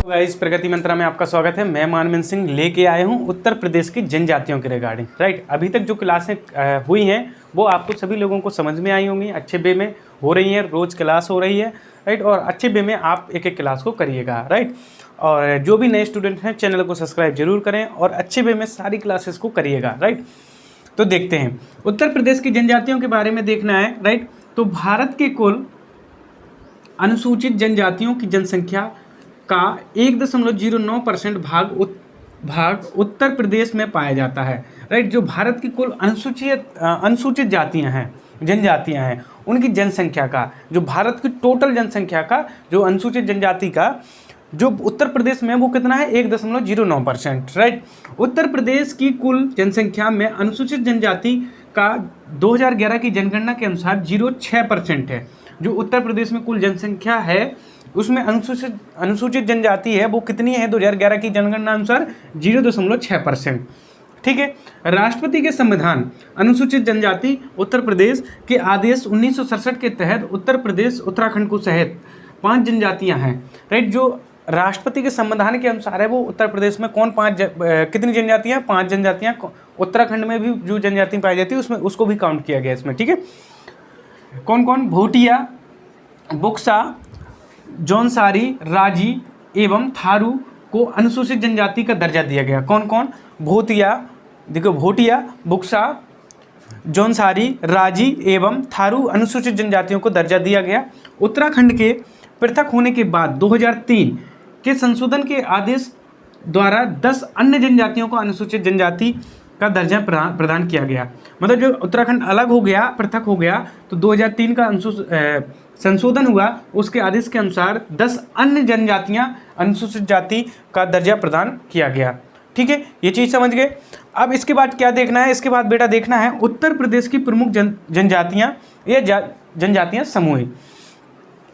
Guys, प्रगति मंत्रा में आपका स्वागत है। मैं मानविन सिंह लेके आया हूँ उत्तर प्रदेश की जनजातियों के रिगार्डिंग। राइट, अभी तक जो क्लासें हुई हैं वो आपको सभी लोगों को समझ में आई होंगी, अच्छे वे में हो रही हैं, रोज़ क्लास हो रही है। राइट, और अच्छे वे में आप एक एक क्लास को करिएगा। राइट, और जो भी नए स्टूडेंट हैं चैनल को सब्सक्राइब जरूर करें और अच्छे वे में सारी क्लासेस को करिएगा। राइट, तो देखते हैं उत्तर प्रदेश की जनजातियों के बारे में देखना है। राइट, तो भारत के कुल अनुसूचित जनजातियों की जनसंख्या का 1.09% भाग उत्तर प्रदेश में पाया जाता है। राइट, जो भारत की कुल अनुसूचित जातियां हैं, जनजातियां हैं, उनकी जनसंख्या का, जो भारत की टोटल जनसंख्या का जो अनुसूचित जनजाति का जो उत्तर प्रदेश में वो कितना है, 1.09%। राइट, उत्तर प्रदेश की कुल जनसंख्या में अनुसूचित जनजाति का 2011 की जनगणना के अनुसार 0.6% है। जो उत्तर प्रदेश में कुल जनसंख्या है उसमें अनुसूचित जनजाति है वो कितनी है, 2011 की जनगणना अनुसार 0.6%। ठीक है, राष्ट्रपति के संविधान अनुसूचित जनजाति उत्तर प्रदेश के आदेश 1967 के तहत उत्तर प्रदेश उत्तराखंड को सहित 5 जनजातियां हैं। राइट, जो राष्ट्रपति के संविधान के अनुसार है वो उत्तर प्रदेश में कितनी जनजातियां, 5 जनजातियां। उत्तराखंड में भी जो जनजाति पाई जाती है उसमें उसको भी काउंट किया गया इसमें। ठीक है, कौन कौन, भोटिया, बुक्सा, जौनसारी, राजी एवं थारू को अनुसूचित जनजाति का दर्जा दिया गया। कौन कौन, भोटिया, देखो भोटिया, बुक्सा, जौनसारी, राजी एवं थारू अनुसूचित जनजातियों को दर्जा दिया गया। उत्तराखंड के पृथक होने के बाद 2003 के संशोधन के आदेश द्वारा 10 अन्य जनजातियों को अनुसूचित जनजाति का दर्जा प्रदान किया गया। मतलब जो उत्तराखंड अलग हो गया, पृथक हो गया, तो 2003 का संशोधन हुआ, उसके आदेश के अनुसार 10 अन्य जनजातियां अनुसूचित जाति का दर्जा प्रदान किया गया। ठीक है, ये चीज़ समझ गए। अब इसके बाद क्या देखना है, इसके बाद बेटा देखना है उत्तर प्रदेश की प्रमुख जनजातियाँ या जनजातियाँ समूह।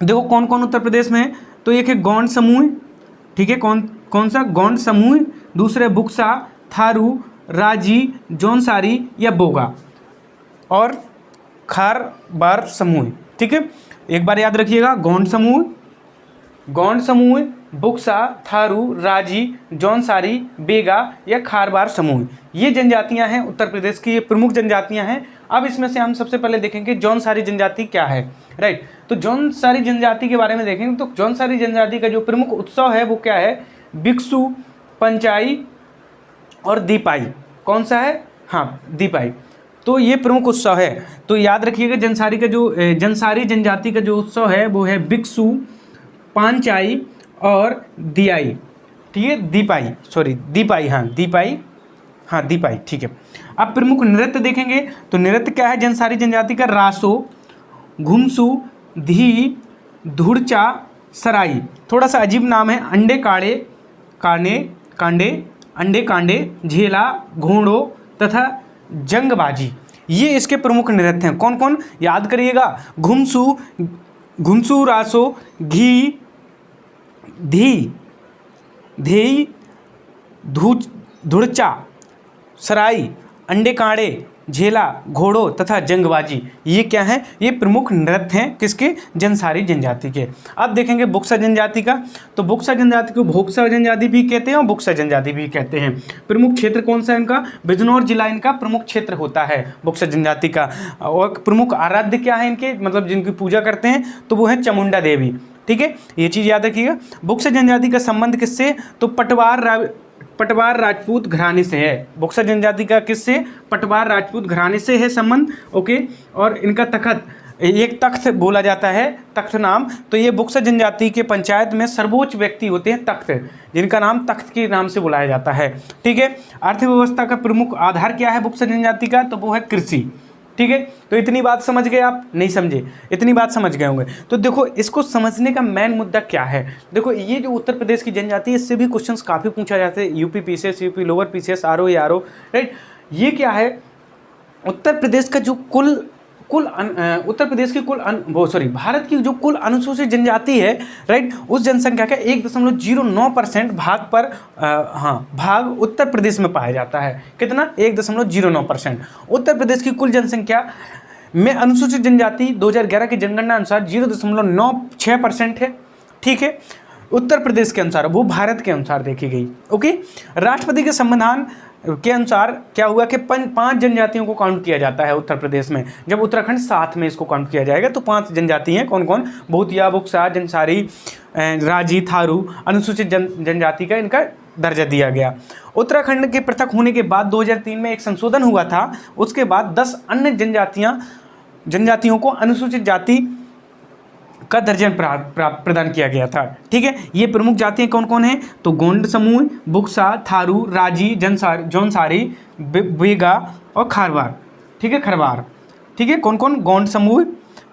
देखो कौन कौन उत्तर प्रदेश में है, तो एक है गौंड समूह। ठीक है, कौन सा, गौंड समूह। दूसरे बुक्सा, थारू, राजी, जौनसारी या बोगा और खारबार समूह। ठीक है, एक बार याद रखिएगा, गौंड समूह, बुक्सा, थारू, राजी, जौनसारी, बेगा या खारबार समूह, ये जनजातियां हैं उत्तर प्रदेश की, ये प्रमुख जनजातियां हैं। अब इसमें से हम सबसे पहले देखेंगे जौनसारी जनजाति क्या है। राइट, तो जौनसारी जनजाति के बारे में देखेंगे तो जौनसारी जनजाति का जो प्रमुख उत्सव है वो क्या है, बिक्सु, पंचाई और दीपाई। कौन सा है, हाँ दीपाई, तो ये प्रमुख उत्सव है। तो याद रखिएगा जनसारी जनजाति का जो उत्सव है वो है बिक्सु, पांचाई और दियाई। ठीक है, दीपाई, हाँ दीपाई। ठीक है, अब प्रमुख नृत्य देखेंगे तो नृत्य क्या है जनसारी जनजाति का, रासो, घुमसू, धी, धुड़चा, सराई। थोड़ा सा अजीब नाम है, अंडे कांडे, झेला, घोड़ो तथा जंगबाजी, ये इसके प्रमुख नृत्य हैं। कौन कौन, याद करिएगा, घुमसू, रासो, घी, धी, धुड़चा, सराई, अंडे कांडे, झेला, घोड़ो तथा जंगबाजी, ये क्या है, ये प्रमुख नृत्य हैं किसके, जनसारी जनजाति के। अब देखेंगे बुक्सा जनजाति का, तो बुक्सा जनजाति को भोक्सा जनजाति भी कहते हैं और बुक्सा जनजाति भी कहते हैं। प्रमुख क्षेत्र कौन सा है इनका, बिजनौर जिला इनका प्रमुख क्षेत्र होता है बुक्सा जनजाति का। और प्रमुख आराध्य क्या है इनके, मतलब जिनकी पूजा करते हैं तो वो है चामुंडा देवी। ठीक है, ये चीज़ याद रखिएगा। बुक्सा जनजाति का संबंध किससे, तो पटवार राजपूत घराने से है। बुक्सा जनजाति का किससे, पटवार राजपूत घराने से है संबंध। ओके, और इनका एक तख्त बोला जाता है, तख्त नाम, तो ये बुक्सा जनजाति के पंचायत में सर्वोच्च व्यक्ति होते हैं तख्त, जिनका नाम तख्त के नाम से बुलाया जाता है। ठीक है, अर्थव्यवस्था का प्रमुख आधार क्या है बुक्सा जनजाति का, तो वो है कृषि। ठीक है, तो इतनी बात समझ गए आप, नहीं समझे, इतनी बात समझ गए होंगे। तो देखो इसको समझने का मेन मुद्दा क्या है, देखो ये जो उत्तर प्रदेश की जनजाति है इससे भी क्वेश्चंस काफ़ी पूछा जाते हैं, UP PCS, UP lower PCS, RO या आरओ। राइट, ये क्या है, उत्तर प्रदेश का जो भारत की जो कुल अनुसूचित जनजाति है, राइट, उस जनसंख्या का 1.09% भाग उत्तर प्रदेश में पाया जाता है। कितना, 1.09%। उत्तर प्रदेश की कुल जनसंख्या में अनुसूचित जनजाति 2011 की जनगणना अनुसार 0.96% है। ठीक है, उत्तर प्रदेश के अनुसार, वो भारत के अनुसार देखी गई। ओके, राष्ट्रपति के संविधान के अनुसार क्या हुआ कि 5 जनजातियों को काउंट किया जाता है उत्तर प्रदेश में। जब उत्तराखंड साथ में इसको काउंट किया जाएगा तो 5 जनजाति हैं। कौन कौन? भूतिया, बुक्सा, जंसारी, राजी, थारू, अनुसूचित जनजाति का इनका दर्जा दिया गया। उत्तराखंड के पृथक होने के बाद 2003 में एक संशोधन हुआ था। उसके बाद 10 अन्य जनजातियों को अनुसूचित जाति का दर्जा प्रदान किया गया था। ठीक है, ये प्रमुख जातियां कौन कौन हैं? तो गोंड समूह, बुक्सा, थारू, राजी, जौनसारी, बेगा और खारवार। ठीक है, खरवार। ठीक है, कौन कौन? गोंड समूह,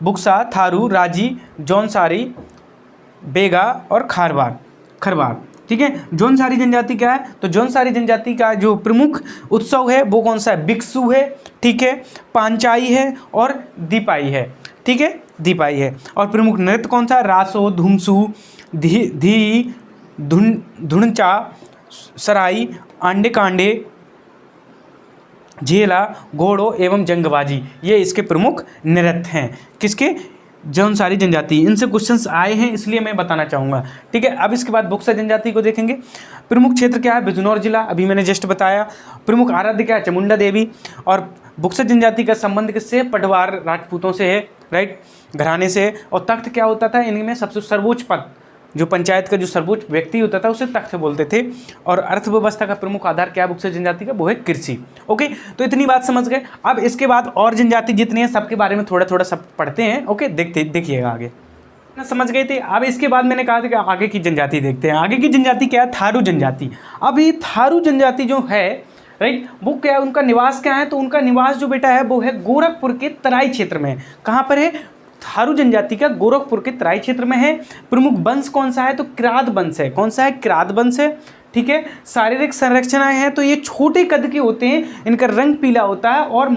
बुक्सा, थारू, राजी, जौनसारी, बेगा और खरवार। ठीक है, जौनसारी जनजाति क्या है? तो जौनसारी जनजाति का जो प्रमुख उत्सव है वो कौन सा है? बिक्सू है। ठीक है, पांचाई है और दीपाई है। ठीक है, दीपाई है। और प्रमुख नृत्य कौन सा? रासो, धुमसू, धी, धुनचा, सराई, आंडे कांडे, झेला, घोड़ो एवं जंगबाजी, ये इसके प्रमुख नृत्य हैं। किसके? जौनसारी जनजाति। इनसे क्वेश्चंस आए हैं इसलिए मैं बताना चाहूँगा। ठीक है, अब इसके बाद बुक्सा जनजाति को देखेंगे। प्रमुख क्षेत्र क्या है? बिजनौर जिला, अभी मैंने जस्ट बताया। प्रमुख आराध्य क्या है? चामुंडा देवी। और बुक्सा जनजाति का संबंध किससे? पटवार राजपूतों से है, राइट, घराने से। और तख्त क्या होता था इनमें? सबसे सर्वोच्च पद, जो पंचायत का जो सर्वोच्च व्यक्ति होता था उसे तख्त बोलते थे। और अर्थव्यवस्था का प्रमुख आधार क्या है बुक्सा जनजाति का? वो है कृषि। ओके, तो इतनी बात समझ गए। अब इसके बाद और जनजाति जितनी हैं सबके बारे में थोड़ा थोड़ा सब पढ़ते हैं। ओके, देखिएगा आगे ना, समझ गए थे। अब इसके बाद मैंने कहा था कि आगे की जनजाति देखते हैं। आगे की जनजाति क्या है? थारू जनजाति। अब ये थारू जनजाति जो है, राइट, वो क्या है? उनका निवास क्या है? तो उनका निवास जो बेटा है वो है गोरखपुर के तराई क्षेत्र में। कहाँ पर है? थारू जनजाति का गोरखपुर के तराई क्षेत्र में है। प्रमुख वंश कौन सा है? तो किरात वंश है। कौन सा है? किरात वंश है। ठीक है, शारीरिक संरचनाएं हैं तो ये छोटे कद के होते हैं, इनका रंग पीला होता है और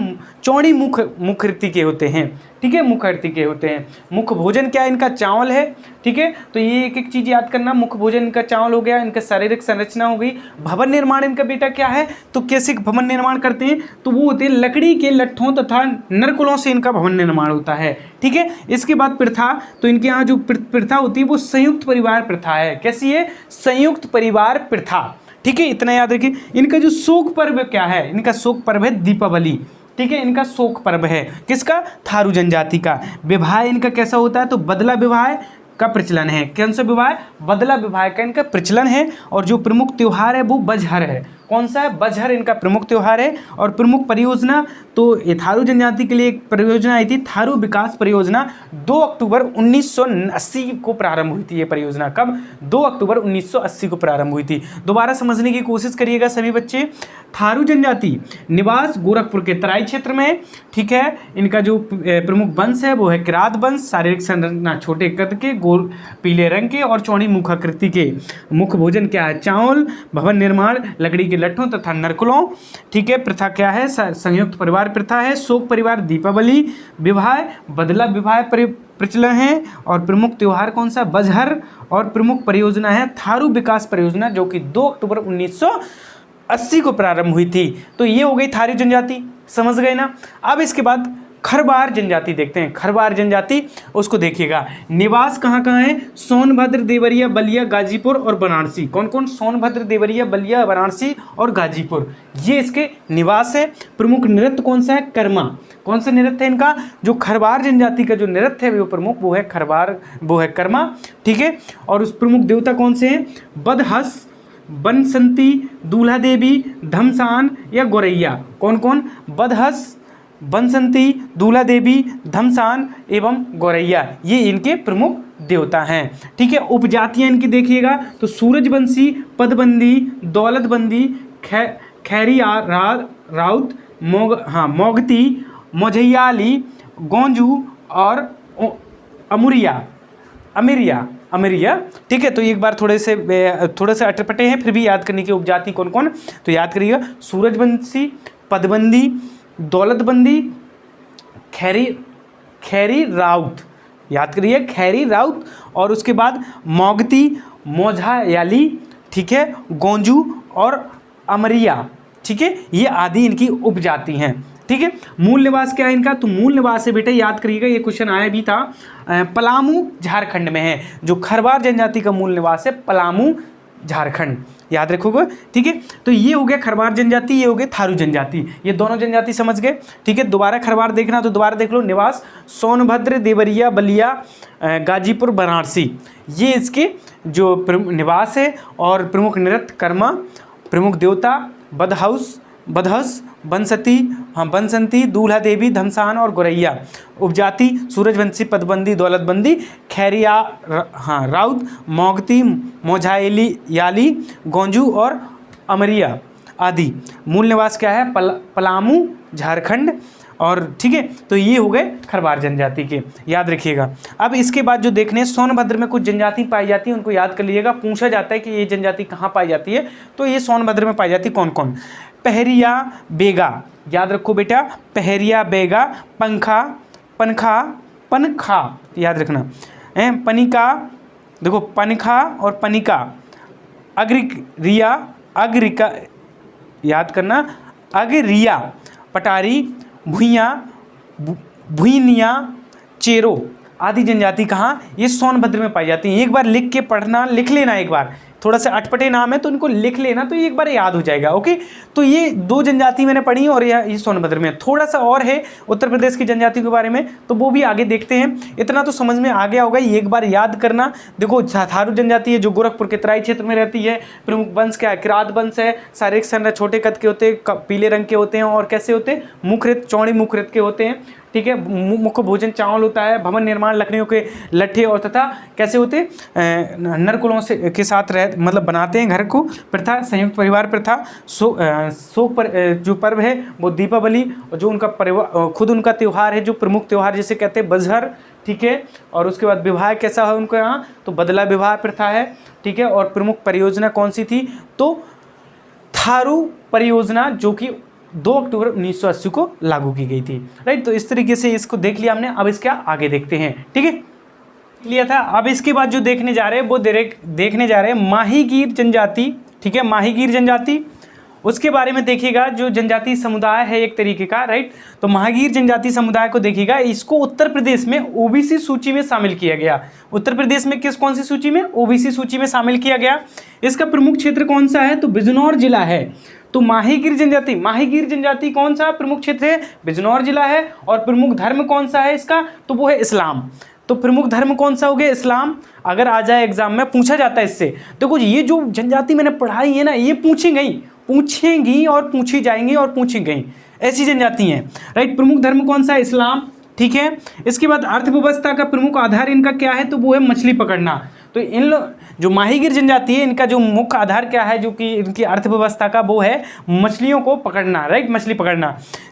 चौड़ी मुखाकृति के होते हैं। ठीक है, मुखाकृति के होते हैं। मुख्य भोजन क्या है इनका? चावल है। ठीक है, तो ये एक एक चीज़ याद करना। मुख्य भोजन इनका चावल हो गया, इनका शारीरिक संरचना हो गई। भवन निर्माण इनका बेटा क्या है? तो कैसे भवन निर्माण करते हैं? तो वो होते हैं लकड़ी के लट्ठों तथा नरकुलों से इनका भवन निर्माण होता है। ठीक है, इसके बाद प्रथा, तो इनके यहाँ जो प्रथा होती है वो संयुक्त परिवार प्रथा है। कैसी है? संयुक्त परिवार प्रथा। ठीक है, इतना याद रखिए। इनका जो शोक पर्व क्या है? इनका शोक पर्व है दीपावली। ठीक है, इनका शोक पर्व है। किसका? थारू जनजाति का। विवाह इनका कैसा होता है? तो बदला विवाह का प्रचलन है। कौन सा विवाह? बदला विवाह का इनका प्रचलन है। और जो प्रमुख त्योहार है वो बजहर है। कौन सा है? बजहर इनका प्रमुख त्योहार है। और प्रमुख परियोजना, तो ये थारू जनजाति के लिए एक परियोजना आई थी, थारू विकास परियोजना। 2 अक्टूबर 1980 को प्रारंभ हुई थी ये परियोजना। कब? 2 अक्टूबर 1980 को प्रारंभ हुई थी। दोबारा समझने की कोशिश करिएगा सभी बच्चे। थारू जनजाति निवास गोरखपुर के तराई क्षेत्र में। ठीक है, इनका जो प्रमुख वंश है वो है किरात वंश। शारीरिक संरचना छोटे कद के, गोल पीले रंग के और चौड़ी मुखाकृति के। मुख्य भोजन क्या है? चावल। भवन निर्माण लकड़ी के लट्ठों तथा नरकुलों। ठीक है, प्रथा क्या है? संयुक्त परिवार प्रथा है। शोक परिवार दीपावली। विवाह बदला विवाह प्रचलन है। और प्रमुख त्योहार कौन सा? बजहर। और प्रमुख परियोजना है थारू विकास परियोजना, जो कि 2 अक्टूबर 1980 को प्रारंभ हुई थी। तो ये हो गई थारू जनजाति, समझ गए ना। अब इसके बाद खरवार जनजाति देखते हैं। खरवार जनजाति, उसको देखिएगा। निवास कहाँ कहाँ है? सोनभद्र, देवरिया, बलिया, गाजीपुर और वाराणसी। कौन कौन? सोनभद्र, देवरिया, बलिया, वाराणसी और गाजीपुर, ये इसके निवास है। प्रमुख नृत्य कौन सा है? कर्मा। कौन सा नृत्य है इनका? जो खरवार जनजाति का जो नृत्य है वो प्रमुख, वो है खरवार, वो है कर्मा। ठीक है, और उस प्रमुख देवता कौन से हैं? बदहस, बनसंती, दूल्हा देवी, धमसान या गोरैया। कौन कौन? बदहस, बनसंती, दूल्हा देवी, धमसान एवं गोरैया, ये इनके प्रमुख देवता हैं। ठीक है, उपजातियां इनकी देखिएगा तो सूरजवंशी, पदबंदी, दौलतबंदी, खैरी राउत, मोगती, मोझैयाली, गोंजू और अमिरिया। ठीक है, तो एक बार थोड़े से अटपटे हैं फिर भी याद करने की उपजाति कौन कौन, तो याद करिएगा। सूरजवंशी, पदबंदी, दौलतबंदी, खैरी राउत, याद करिए खैरी राउत। और उसके बाद मोगती, मोझायाली, ठीक है, गोंजू और अमरिया। ठीक है, ये आदि इनकी उपजाति हैं। ठीक है। मूल निवास क्या है इनका, तो मूल निवास है बेटा, याद करिएगा ये क्वेश्चन आया भी था, पलामू झारखंड में है। जो खरवार जनजाति का मूल निवास है पलामू झारखंड, याद रखोगे, ठीक है। तो ये हो गया खरवार जनजाति, ये हो गया थारू जनजाति, ये दोनों जनजाति समझ गए, ठीक है। दोबारा खरवार देखना तो दोबारा देख लो, निवास सोनभद्र, देवरिया, बलिया, गाजीपुर, वाराणसी, ये इसके जो निवास है। और प्रमुख नृत्य कर्मा, प्रमुख देवता बदहस, बनसती, हाँ बनसंती, दूल्हा देवी, धमसान और गोरैया। उपजाति सूरजवंशी, पदबंदी, दौलतबंदी, खैरिया, हाँ राउत, मोगती, मोझाइली, याली, गोंजू और अमरिया आदि। मूल निवास क्या है, पलामू झारखंड, और ठीक है। तो ये हो गए खरवार जनजाति के, याद रखिएगा। अब इसके बाद जो देखने, सोनभद्र में कुछ जनजाति पाई जाती है, उनको याद कर लीजिएगा। पूछा जाता है कि ये जनजाति कहाँ पाई जाती है, तो ये सोनभद्र में पाई जाती है। कौन कौन, पहरिया बेगा, याद रखो बेटा, पहरिया बेगा, पनखा याद रखना, पनिका, देखो पनखा और पनिका, अग्रिका याद करना, अगरिया, पटारी, भुइनिया, चेरो आदि जनजाति कहाँ, ये सोनभद्र में पाई जाती है। एक बार लिख के पढ़ना, लिख लेना, एक बार थोड़ा सा अटपटे नाम है तो इनको लिख लेना, तो ये एक बार याद हो जाएगा। ओके, तो ये दो जनजाति मैंने पढ़ी और ये सोनभद्र में। थोड़ा सा और है उत्तर प्रदेश की जनजाति के बारे में, तो वो भी आगे देखते हैं। इतना तो समझ में आ गया होगा, ये एक बार याद करना। देखो थारू जनजाति है जो गोरखपुर के तराई क्षेत्र में रहती है। प्रमुख वंश क्या है, किरात वंश है। शारीरिक संरचना छोटे कद के होते हैं, पीले रंग के होते हैं, और कैसे होते हैं, मुखरित, चौड़ी मुखरित के होते हैं, ठीक है। मुख्य भोजन चावल होता है। भवन निर्माण लकड़ियों के लट्ठे और तथा कैसे होते, नरकुलों से के साथ मतलब बनाते हैं घर को। प्रथा संयुक्त परिवार प्रथा। शोक पर जो पर्व है वो दीपावली, और जो उनका परिवार खुद उनका त्यौहार है, जो प्रमुख त्यौहार जिसे कहते हैं बजहर, ठीक है। और उसके बाद विवाह कैसा है उनको यहाँ, तो बदला विवाह प्रथा है, ठीक है। और प्रमुख परियोजना कौन सी थी, तो थारू परियोजना, जो कि 2 अक्टूबर 1980 को लागू की गई थी, राइट। तो इस तरीके से इसको देख लिया हमने। अब इसका आगे देखते हैं, ठीक है, लिया था। अब इसके बाद जो देखने जा रहे हैं वो देखने जा रहे हैं माहीगीर जनजाति, ठीक है। माहीगीर जनजाति, उसके बारे में देखिएगा। जो जनजाति समुदाय है एक तरीके का, राइट। तो माहीगीर जनजाति समुदाय को देखिएगा, इसको उत्तर प्रदेश में ओबीसी सूची में शामिल किया गया। उत्तर प्रदेश में कौन सी सूची में, ओबीसी सूची में शामिल किया गया। इसका प्रमुख क्षेत्र कौन सा है, तो बिजनौर जिला है। तो माहीगीर जनजाति कौन सा प्रमुख क्षेत्र है, बिजनौर जिला है। और प्रमुख धर्म कौन सा है इसका, तो वो है इस्लाम। तो प्रमुख धर्म कौन सा हो गया, इस्लाम। अगर आ जाए एग्जाम में, पूछा जाता है इससे। देखो ये जो जनजाति मैंने पढ़ाई है ना, ये पूछेंगी और पूछी जाएंगी और पूछी गई, ऐसी जनजाति हैं, राइट। प्रमुख धर्म कौन सा है, इस्लाम, ठीक है। इसके बाद अर्थव्यवस्था का प्रमुख आधार इनका क्या है, तो वो है मछली पकड़ना। तो इन जो माहीगीर जनजाति है, इनका जो मुख्य आधार क्या है, जो कि इनकी अर्थव्यवस्था का, वो है मछलियों को पकड़ना, राइट, मछली पकड़ना,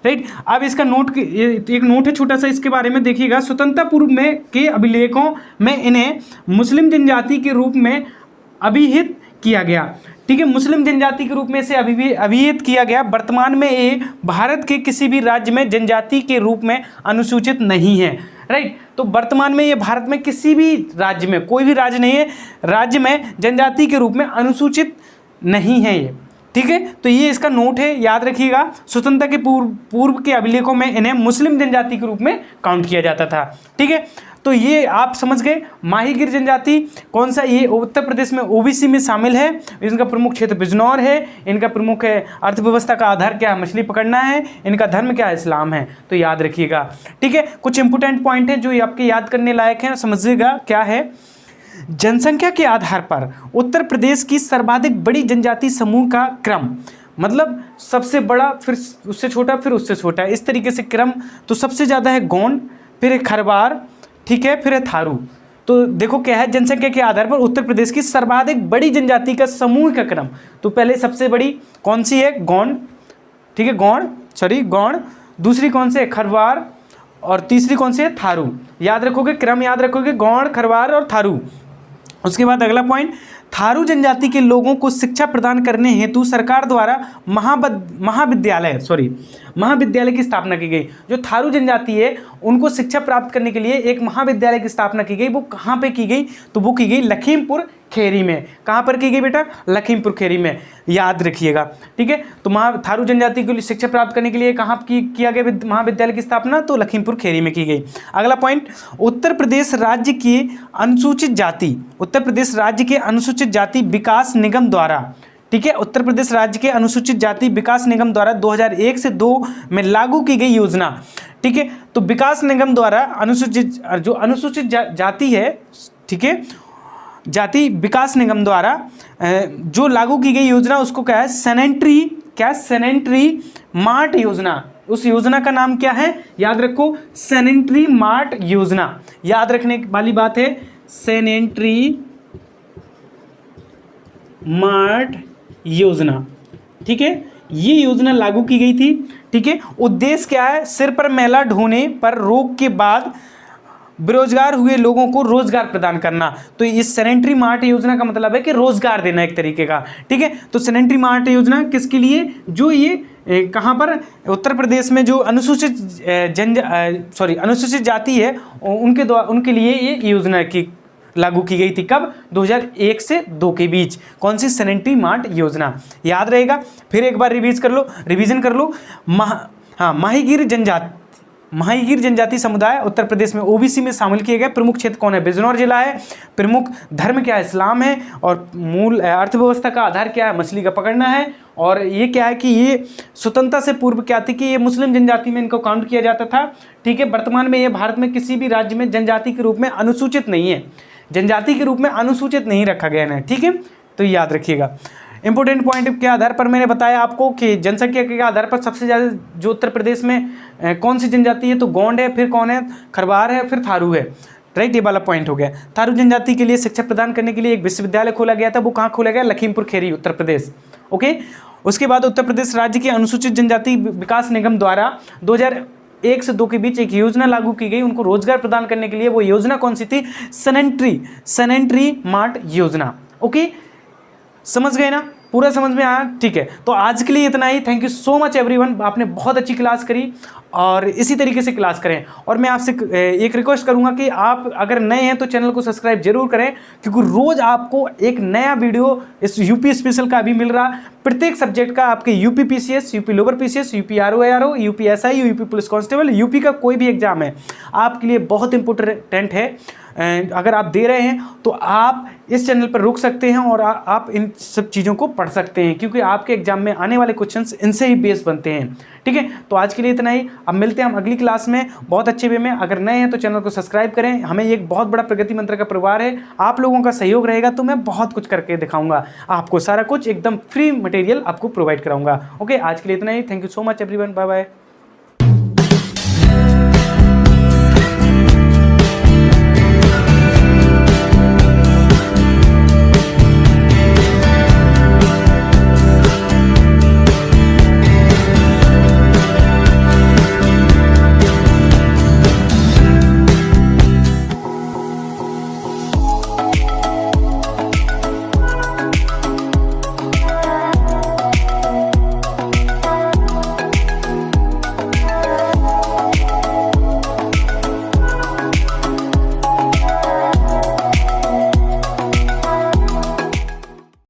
राइट। अब इसका एक नोट है छोटा सा, इसके बारे में देखिएगा। स्वतंत्रता पूर्व में के अभिलेखों में इन्हें मुस्लिम जनजाति के रूप में अभिहित किया गया, ठीक है। मुस्लिम जनजाति के रूप में से अभिहित किया गया। वर्तमान में ये भारत के किसी भी राज्य में जनजाति के रूप में अनुसूचित नहीं है, राइट। तो वर्तमान में ये भारत में किसी भी राज्य में, कोई भी राज्य नहीं है, राज्य में जनजाति के रूप में अनुसूचित नहीं है ये, ठीक है। तो ये इसका नोट है, याद रखिएगा। स्वतंत्रता के पूर्व के अभिलेखों में इन्हें मुस्लिम जनजाति के रूप में काउंट किया जाता था, ठीक है। तो ये आप समझ गए। माहीगीर जनजाति कौन सा, ये उत्तर प्रदेश में ओबीसी में शामिल है। इनका प्रमुख क्षेत्र बिजनौर है। इनका प्रमुख है अर्थव्यवस्था का आधार क्या है, मछली पकड़ना है। इनका धर्म क्या है, इस्लाम है। तो याद रखिएगा, ठीक है। कुछ इंपोर्टेंट पॉइंट है जो आपके याद करने लायक हैं, समझिएगा क्या है। जनसंख्या के आधार पर उत्तर प्रदेश की सर्वाधिक बड़ी जनजाति समूह का क्रम, मतलब सबसे बड़ा, फिर उससे छोटा, फिर उससे छोटा, इस तरीके से क्रम। तो सबसे ज़्यादा है गोंड, फिर है खरवार, ठीक है, फिर है थारू। तो देखो क्या है, जनसंख्या के आधार पर उत्तर प्रदेश की सर्वाधिक बड़ी जनजाति का समूह का क्रम। तो पहले सबसे बड़ी कौन सी है, गोंड, ठीक है, गोंड। दूसरी कौन सी है, खरवार। और तीसरी कौन सी है, थारू। याद रखोगे, क्रम याद रखोगे, गोंड, खरवार और थारू। उसके बाद अगला पॉइंट, थारू जनजाति के लोगों को शिक्षा प्रदान करने हेतु सरकार द्वारा महाविद्यालय की स्थापना की गई। जो थारू जनजाति है उनको शिक्षा प्राप्त करने के लिए एक महाविद्यालय की स्थापना की गई। वो कहाँ पे की गई? तो वो की गई लखीमपुर खेरी में। कहाँ पर की गई बेटा? लखीमपुर खेरी में, याद रखिएगा, ठीक है। तो थारू जनजाति के लिए शिक्षा प्राप्त करने के लिए कहाँ किया गया महाविद्यालय की स्थापना? तो लखीमपुर खेरी में की गई। अगला पॉइंट, उत्तर प्रदेश राज्य के अनुसूचित जाति विकास निगम द्वारा, ठीक है, उत्तर प्रदेश राज्य के अनुसूचित जाति विकास निगम द्वारा 2001 से 2 में लागू की गई योजना, ठीक है। तो विकास निगम द्वारा अनुसूचित जाति है, ठीक है, जाति विकास निगम द्वारा जो लागू की गई योजना उसको क्या है? सैनिटरी मार्ट योजना। उस योजना का नाम क्या है? याद रखो, सैनिटरी मार्ट योजना। याद रखने वाली बात है, सैनिटरी मार्ट योजना, ठीक है। ये योजना लागू की गई थी, ठीक है। उद्देश्य क्या है? सिर पर मैला ढोने पर रोग के बाद बेरोजगार हुए लोगों को रोजगार प्रदान करना। तो इस सैनिटरी मार्ट योजना का मतलब है कि रोजगार देना एक तरीके का, ठीक है। तो सैनिटरी मार्ट योजना किसके लिए? जो ये कहाँ पर? उत्तर प्रदेश में जो अनुसूचित जाति है उनके लिए ये योजना की लागू की गई थी। कब? 2001 से 2 के बीच। कौन सी? सैनिटरी मार्ट योजना। याद रहेगा। फिर एक बार रिवीजन कर लो। माहीगीर जनजाति समुदाय उत्तर प्रदेश में ओबीसी में शामिल किए गए। प्रमुख क्षेत्र कौन है? बिजनौर जिला है। प्रमुख धर्म क्या है? इस्लाम है। और मूल अर्थव्यवस्था का आधार क्या है? मछली का पकड़ना है। और ये क्या है कि ये स्वतंत्रता से पूर्व क्या थी कि ये मुस्लिम जनजाति में इनको काउंट किया जाता था, ठीक है। वर्तमान में ये भारत में किसी भी राज्य में जनजाति के रूप में अनुसूचित नहीं है, जनजाति के रूप में अनुसूचित नहीं रखा गया है, ठीक है। तो याद रखिएगा। इंपोर्टेंट पॉइंट के आधार पर मैंने बताया आपको कि जनसंख्या के आधार पर सबसे ज़्यादा जो उत्तर प्रदेश में कौन सी जनजाति है? तो गोंड है, फिर कौन है? खरवार है, फिर थारू है, राइट। ये वाला पॉइंट हो गया। थारू जनजाति के लिए शिक्षा प्रदान करने के लिए एक विश्वविद्यालय खोला गया था। वो कहाँ खोला गया? लखीमपुर खेरी, उत्तर प्रदेश, ओके। उसके बाद उत्तर प्रदेश राज्य के अनुसूचित जनजाति विकास निगम द्वारा 2001 से 2 के बीच एक योजना लागू की गई उनको रोजगार प्रदान करने के लिए। वो योजना कौन सी थी? सैनिटरी मार्ट योजना, ओके। समझ गए ना? पूरा समझ में आया? ठीक है। तो आज के लिए इतना ही। Thank you so much everyone. आपने बहुत अच्छी क्लास करी और इसी तरीके से क्लास करें। और मैं आपसे एक रिक्वेस्ट करूंगा कि आप अगर नए हैं तो चैनल को सब्सक्राइब जरूर करें, क्योंकि रोज़ आपको एक नया वीडियो इस यूपी स्पेशल का अभी मिल रहा। प्रत्येक सब्जेक्ट का आपके UP PCS, UP lower PCS, UP RO, UP SI, UP police constable, UP का कोई भी एग्जाम है आपके लिए बहुत इंपॉर्टेंट है। अगर आप दे रहे हैं तो आप इस चैनल पर रुक सकते हैं और आप इन सब चीज़ों को पढ़ सकते हैं, क्योंकि आपके एग्जाम में आने वाले क्वेश्चंस इनसे ही बेस बनते हैं, ठीक है। तो आज के लिए इतना ही। अब मिलते हैं हम अगली क्लास में बहुत अच्छे वे में। अगर नए हैं तो चैनल को सब्सक्राइब करें। हमें एक बहुत बड़ा प्रगति मंत्र का परिवार है। आप लोगों का सहयोग रहेगा तो मैं बहुत कुछ करके दिखाऊंगा आपको, सारा कुछ एकदम फ्री मटेरियल आपको प्रोवाइड कराऊंगा। ओके, आज के लिए इतना ही। Thank you so much everyone. Bye bye.